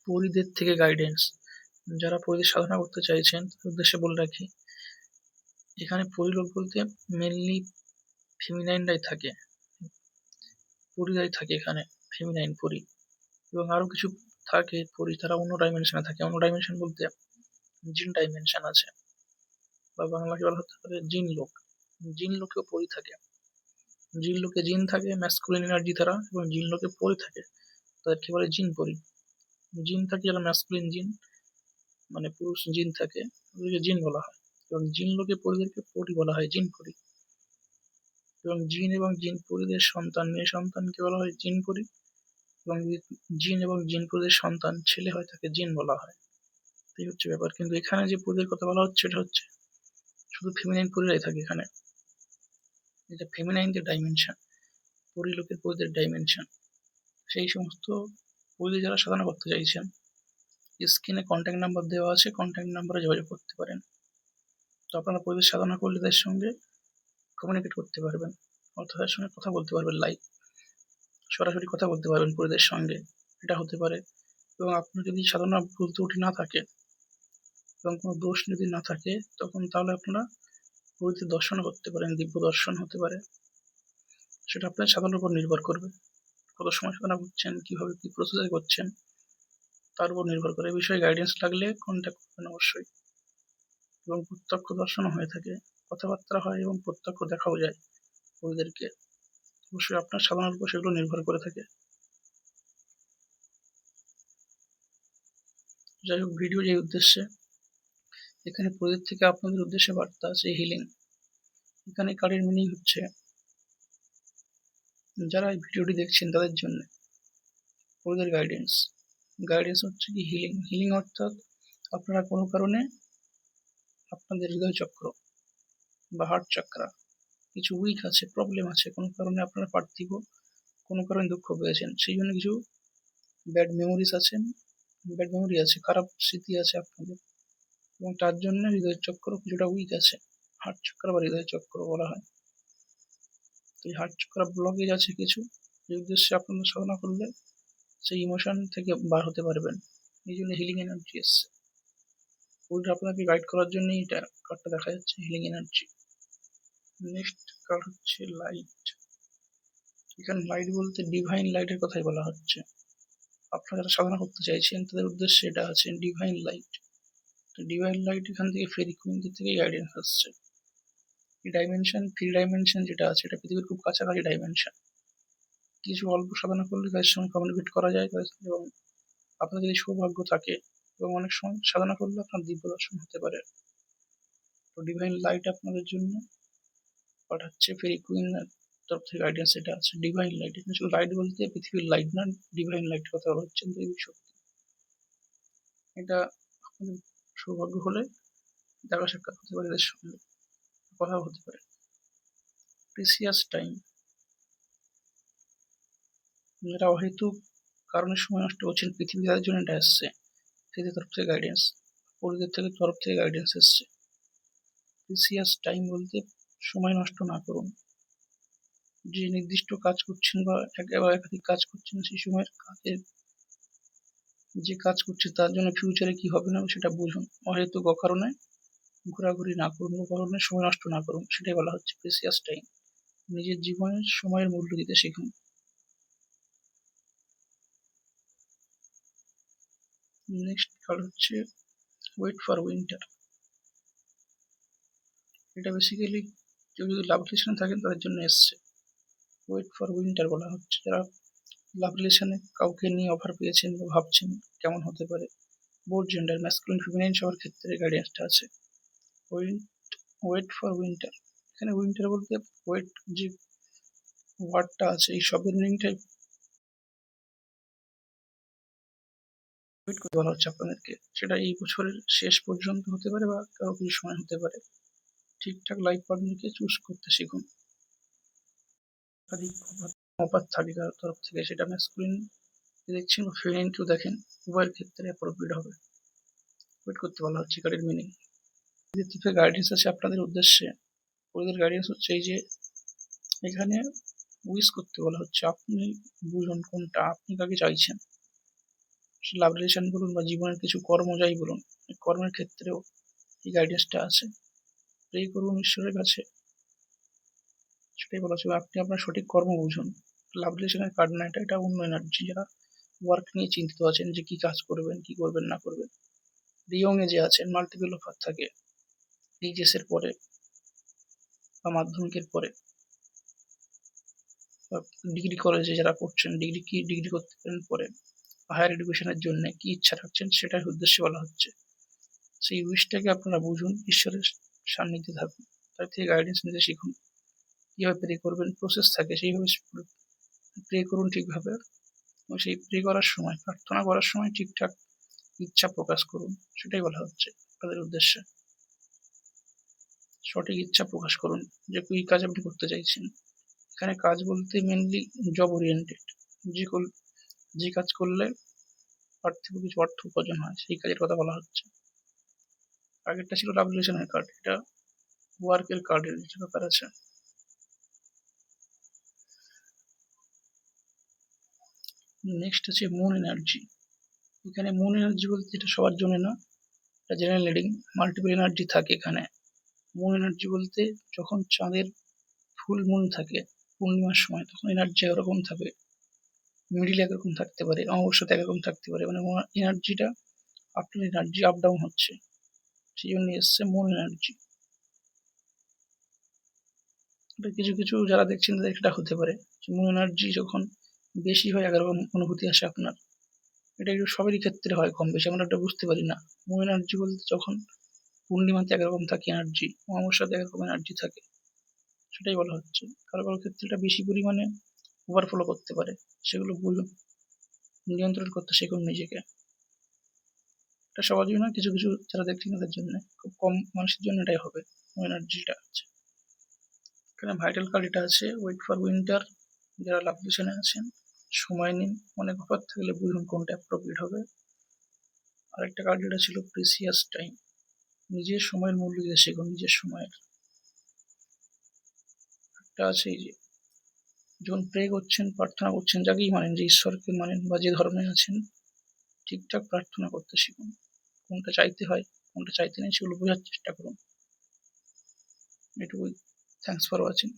পরিদের থেকে গাইডেন্স। যারা পরিদের সাধনা করতে চাইছেন তাদের উদ্দেশ্যে বলে রাখি, এখানে পরিলোক বলতে মেনলি ফেমিনাইনরাই থাকে, পরিরাই থাকে এখানে, ফেমিনাইন পরি। এবং আরো কিছু থাকে পরি, তারা অন্য ডাইমেনশনে থাকে। অন্য ডাইমেনশন বলতে জিন ডাইমেনশন আছে, বা বাংলাকে বলা হতে পারে জিন লোক। জিন লোকেও পরি থাকে। জিন লোকে জিন থাকে ম্যাসকুলিন এনার্জি দ্বারা, এবং জিন লোকে পরি থাকে, তাদেরকে বলে জিন পরি। জিন থাকে যারা ম্যাসকুলিন জিন, মানে পুরুষ জিন থাকে, ওদেরকে জিন বলা হয়। এবং জিন লোকে পরিদেরকে পরি বলা হয়, জিন পরি। এবং জিন এবং জিন পরিদের সন্তান, মেয়ে সন্তানকে বলা হয় জিন পরি। এবং জিন এবং জিন পরিদের সন্তান ছেলে হয় তাকে জিন বলা হয়। এই হচ্ছে ব্যাপার। কিন্তু এখানে যে পরিদের কথা বলা হচ্ছে এটা হচ্ছে শুধু ফেমিনাইন পরিরাই থাকে এখানে। এটা ফেমিনাইন যে ডাইমেনশন, পরিলোকের পরিদের ডাইমেনশন, সেই সমস্ত পরি যারা সাধনা করতে চাইছেন, স্ক্রিনে কন্ট্যাক্ট নাম্বার দেওয়া আছে, কন্ট্যাক্ট নাম্বারে যোগাযোগ করতে পারেন। তো আপনারা পরিবেশ সাধনা করলে তাদের সঙ্গে কমিউনিকেট করতে পারবেন, অর্থাৎ তাদের সঙ্গে কথা বলতে পারবেন, লাইভ সরাসরি কথা বলতে পারবেন পরিদের সঙ্গে, এটা হতে পারে। এবং আপনার যদি সাধনা ভুল ত্রুটি না থাকে এবং কোনো দোষ যদি না থাকে, তখন তাহলে আপনারা পরিদের দর্শন করতে পারেন, দিব্য দর্শন হতে পারে। সেটা আপনার সাধনার উপর নির্ভর করবে, কত সময় সাধনা করছেন, কিভাবে কি প্রসেসে করছেন, তার উপর নির্ভর করে। এই বিষয়ে গাইডেন্স লাগলে কন্ট্যাক্ট করবেন অবশ্যই। এবং প্রত্যক্ষ দর্শনও হয়ে থাকে, কথাবার্তা হয় এবং প্রত্যক্ষ দেখাও যায় ওদেরকে। অবশ্যই আপনার সাধনার উপর সেগুলো নির্ভর করে থাকে। যাই হোক, ভিডিও যে উদ্দেশ্যে, এখানে পরিদের থেকে আপনাদের উদ্দেশ্যে বার্তা আছে হিলিং। এখানে কার্ডের মিনিং হচ্ছে, যারা এই ভিডিওটি দেখছেন তাদের জন্য পরিদের গাইডেন্স। গাইডেন্স হচ্ছে কি হিলিং। হিলিং অর্থাৎ আপনারা কোনো কারণে আপনাদের হৃদয় চক্র বা হার্ট চাকরা কিছু উইক আছে, প্রবলেম আছে, কোনো কারণে আপনারা পার্থিব কোনো কারণে দুঃখ পেয়েছেন, সেই জন্য কিছু ব্যাড মেমোরিজ আছেন, ব্যাড মেমোরি আছে, খারাপ স্মৃতি আছে আপনাদের, এবং তার জন্য হৃদয় চক্র কিছুটা উইক আছে, হার্ট চক্র বা হৃদয় চক্র বলা হয়। এই হার্ট চক্র ব্লকেজ আছে কিছু, এই উদ্দেশ্যে আপনারা সাধনা করলে সেই ইমোশন থেকে বার হতে পারবেন। এই জন্য হিলিং এনার্জি এসছে, ওইটা আপনাকে গাইড করার জন্যই এটা কার্ডটা দেখা যাচ্ছে, হিলিং এনার্জি। নেক্সট কার্ড হচ্ছে লাইট। এখানে লাইট বলতে ডিভাইন লাইটের কথাই বলা হচ্ছে। আপনারা যারা সাধনা করতে চাইছেন তাদের উদ্দেশ্যে এটা আছে ডিভাইন লাইট। ডিভাইন লাইট এখান থেকে ফেরি কুইন্টি থেকে গাইডেন্স আসছে। এই ডাইমেনশন, ফ্রি ডাইমেনশন যেটা আছে, এটা পৃথিবীর খুব কাছাকাছি ডাইমেনশন। কিছু অল্প সাধনা করলে তাদের সঙ্গে কমিউনিকেট করা যায়, এবং আপনার যদি সৌভাগ্য থাকে এবং অনেক সময় সাধনা করলে আপনার দিব্য দর্শন হতে পারে। তো ডিভাইন লাইট আপনাদের জন্য পাঠাচ্ছে ফেরি কুইন তরফ থেকে গাইডেন্স, এটা আছে ডিভাইন লাইট। এখানে শুধু লাইট বলতে পৃথিবীর লাইট না, ডিভাইন লাইট কথা বলা হচ্ছে, দৈবিক শক্তি। এটা আপনাদের সৌভাগ্য হলে দেখা সাক্ষাৎ হতে পারে, এদের সঙ্গে কথা হতে পারে। প্রিসিয়াস টাইম, যারা অহেতুক কারণে সময় নষ্ট করছেন পৃথিবী, তাদের জন্য এটা আসছে পৃথিবীর তরফ থেকে গাইডেন্স, পরিদের থেকে তরফ থেকে গাইডেন্স এসছে। প্রিসিয়াস টাইম বলতে সময় নষ্ট না করুন। যে নির্দিষ্ট কাজ করছেন বা একাধিক কাজ করছেন, সেই সময়ের কাজের যে কাজ করছে তার জন্য ফিউচারে কি হবে না সেটা বুঝুন। অহেতুক অকারণে ঘোরাঘুরি না করুন, অকারণে সময় নষ্ট না করুন, সেটাই বলা হচ্ছে প্রেসিয়াস টাইম। নিজের জীবনের সময়ের মূল্য দিতে শিখুন। নেক্সট কার্ড হচ্ছে ওয়েট ফর উইন্টার। এটা বেসিক্যালি কেউ যদি লাভ রিলেশনে থাকেন তাদের জন্য এসছে। ওয়েট ফর উইন্টার বলা হচ্ছে যারা লাভ রিলেশনে কাউকে নিয়ে অফার পেয়েছেন বা ভাবছেন কেমন হতে পারে। বোথ জেন্ডার, ম্যাসকুলিন ফিমেনাইন সবার ক্ষেত্রে গাইডেন্সটা আছে। ওয়েট ফর উইন্টার, এখানে উইন্টার বলতে ওয়েট যে ওয়ার্ডটা আছে, এই শব্দের মিনিংটাই ওয়েট করতে বলা হচ্ছে আপনাদেরকে। সেটা এই বছরের শেষ পর্যন্ত হতে পারে বা কারো কিছু সময় হতে পারে। ঠিকঠাক লাইফ পার্টনারকে চুজ করতে শিখুন। একাধিক অফার থাকে কারোর তরফ থেকে, সেটা ম্যাসকুলিন দেখছেন বা ফিমেনাইন কেউ দেখেন, উভয়ের ক্ষেত্রে অ্যাপ্রোপ্রিয়েট হবে। ওয়েট করতে বলা হচ্ছে কার্ডের মিনিং। এদের থেকে গাইডেন্স আছে আপনাদের উদ্দেশ্যে। ওদের গাইডেন্স হচ্ছে এই যে এখানে উইশ করতে বলা হচ্ছে, আপনি বুঝুন কোনটা আপনি কাকে চাইছেন, লাভ রিলেশন বলুন বা জীবনের কিছু কর্ম যাই বলুন, এই কর্মের ক্ষেত্রেও এই গাইডেন্সটা আছে। প্রে করুন ঈশ্বরের কাছে, সেটাই বলা হচ্ছে। আপনি আপনার সঠিক কর্ম বুঝুন। লাভ রিলেশনের কার্ড না এটা, এটা অন্য এনার্জি, যারা ওয়ার্ক নিয়ে চিন্তিত আছেন যে কি কাজ করবেন, কি করবেন না করবেন। ইয়ং এজে আছেন, মাল্টিপল অফার থাকে এইচএস এর পরে বা মাধ্যমিকের পরে, বা ডিগ্রি কলেজে যারা পড়ছেন, ডিগ্রি করতে পারেন পরে, হায়ার এডুকেশনের জন্য কি ইচ্ছা রাখছেন সেটার উদ্দেশ্যে বলা হচ্ছে। সেই উইশটাকে আপনারা বুঝুন, ঈশ্বরের সান্নিধ্যে থাকুন, তার থেকে গাইডেন্স নিতে শিখুন। কিভাবে প্রে করবেন প্রসেস থাকে, সেইভাবে প্রে করুন ঠিকভাবে, এবং সেই প্রে করার সময়, প্রার্থনা করার সময় ঠিকঠাক ইচ্ছা প্রকাশ করুন। সেটাই বলা হচ্ছে তাদের উদ্দেশ্যে। সঠিক ইচ্ছা প্রকাশ করুন যে কি কাজ আপনি করতে চাইছেন। এখানে কাজ বলতে মেনলি জব ওরিয়েন্টেড, যে যে কাজ করলে পার্থিব কিছু অর্থ উপার্জন হয় সেই কাজের কথা বলা হচ্ছে। আগেরটা ছিল লাভ রিলেশনের কার্ড, এটা ওয়ার্কের কার্ডের যে ব্যাপার আছে। নেক্সট আছে মুন এনার্জি। এখানে মুন এনার্জি বলতে এটা সবার জন্য না, এটা জেনারেল রিডিং, মাল্টিপল এনার্জি থাকে এখানে। মুন এনার্জি বলতে যখন চাঁদের ফুল মুন থাকে পূর্ণিমার সময়, তখন এনার্জি একরকম থাকে, মিডিল একরকম থাকতে পারে, অমাবস্যাতে একরকম থাকতে পারে, মানে এনার্জিটা আপনার এনার্জি আপ ডাউন হচ্ছে, সেই জন্য এসছে মুন এনার্জি। কিছু কিছু যারা দেখছেন তাদের এটা হতে পারে যে মুন এনার্জি যখন বেশি হয় একরকম অনুভূতি আসে আপনার। এটা একটু সবারই ক্ষেত্রে হয় কম বেশি, আমরা এটা বুঝতে পারি না। মুন এনার্জি বলতে যখন পূর্ণিমাতে একরকম থাকে এনার্জি, অমাবস্যাতে একরকম এনার্জি থাকে, সেটাই বলা হচ্ছে। কারো কারো ক্ষেত্রে এটা বেশি পরিমাণে ওভারফ্লো করতে পারে, সেগুলো বুঝুন, নিয়ন্ত্রণ করতে শিখুন নিজেকে। এটা সবার জন্য, কিছু কিছু যারা দেখছেন তাদের জন্য, খুব কম মানুষের জন্য এটাই হবে এনার্জিটা আছে। এখানে ভাইটাল কার্ড এটা আছে, ওয়েট ফর উইন্টার। যারা লাভ রিলেশনে আছেন সময় নিন, অনেক অফার থাকলে বুঝুন কোনটা অ্যাপ্রোপ্রিয়েট হবে। আরেকটা কার্ড যেটা ছিল প্রিসিয়াস টাইম, নিজের সময়ের মূল্য দিতে শেখুন, নিজের সময়ের। একটা আছে এই যে যখন প্রে করছেন, প্রার্থনা করছেন, যাকেই মানেন, যে ঈশ্বরকে মানেন বা যে ধর্মে আছেন, ঠিকঠাক প্রার্থনা করতে শিখুন। কোনটা চাইতে হয়, কোনটা চাইতে নেই, সেগুলো বোঝার চেষ্টা করুন। এটুকুই। Thanks for watching.